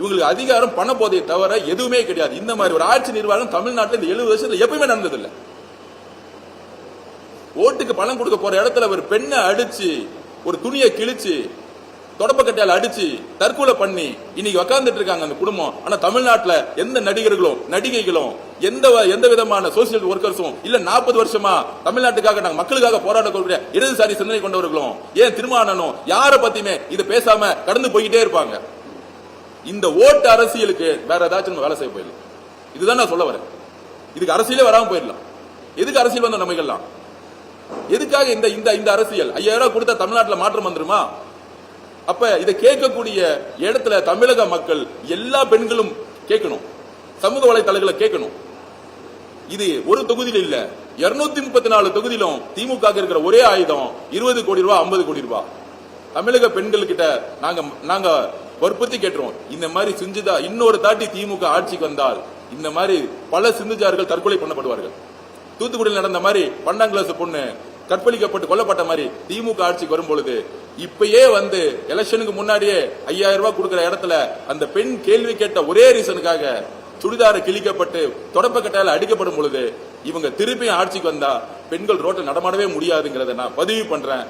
இவங்களுக்கு அதிகாரம் பண போதையை தவிர எதுவுமே கிடையாது. இந்த மாதிரி ஒரு ஆட்சி நிர்வாகம் தமிழ்நாட்டில் இந்த 70 வருஷத்துல எப்பவுமே நடந்ததில்லை. ஓட்டுக்கு பணம் கொடுக்க போற இடத்துல ஒரு பெண்ணை அடிச்சு, ஒரு துணியை கிழிச்சு, தொடப்பக்கட்டையால் அடிச்சு தற்கொலை பண்ணி இன்னைக்கு உட்கார்ந்துட்டு இருக்காங்க அந்த குடும்பம். ஆனா தமிழ்நாட்டில் எந்த நடிகர்களும் நடிகைகளும் எந்த விதமான சோசியல் ஒர்க்கர்ஸும் இல்ல 40 வருஷமா தமிழ்நாட்டுக்காக நாங்க மக்களுக்காக போராடக்கூடிய இடதுசாரி சிந்தனை கொண்டவர்களும் ஏன் திருமாவளவனும் யாரை பத்தியுமே இதை பேசாம கடந்து போய்கிட்டே இருப்பாங்க. இந்த ஓட்டு அரசியலுக்கு வேற ஏதாச்சும் நம்ம வேலை செய்ய போயிடலாம். இதுதான் நான் சொல்ல வரேன். இதுக்கு அரசியலே வராம போயிடலாம். எதுக்கு அரசியல் வந்த நமக்கெல்லாம்? எதுக்காக இந்த இந்த அரசியல்? 5000 ரூபாய் கொடுத்தா தமிழ்நாட்டில் மாற்றம் வந்துருமா? அப்ப இதை கேட்கக்கூடிய இடத்துல தமிழக மக்கள் எல்லா பெண்களும் கேட்கணும், சமூக வலைதளங்களை கேட்கணும். இது ஒரு தொகுதியில் இல்ல, 234 தொகுதியிலும் திமுக இருக்கிற ஒரே ஆயுதம் 20 கோடி ரூபாய், 50 கோடி ரூபாய். தமிழக பெண்கள் கிட்ட நாங்க வற்புறுத்தி கேட்டுறோம், இந்த மாதிரி செஞ்சுதா இன்னொரு தாட்டி திமுக ஆட்சிக்கு வந்தால் இந்த மாதிரி பல சிந்துஜார்கள் தற்கொலை பண்ணப்படுவார்கள். தூத்துக்குடியில் நடந்த மாதிரி 12ஆம் கிளாஸ் பொண்ணு கற்பழிக்கப்பட்டு கொல்லப்பட்ட மாதிரி திமுக ஆட்சிக்கு வரும் பொழுது இப்பயே எலெக்ஷனுக்கு முன்னாடியே 5000 ரூபாய் கொடுக்கிற இடத்துல அந்த பெண் கேள்வி கேட்ட ஒரே ரீசனுக்காக சுடிதார கிழிக்கப்பட்டு தொடப்பக்கட்டையால் அடிக்கப்படும் பொழுது இவங்க திருப்பியும் ஆட்சிக்கு வந்தா பெண்கள் ரோட்டில் நடமாடவே முடியாதுங்கிறத நான் பதிவு பண்றேன்.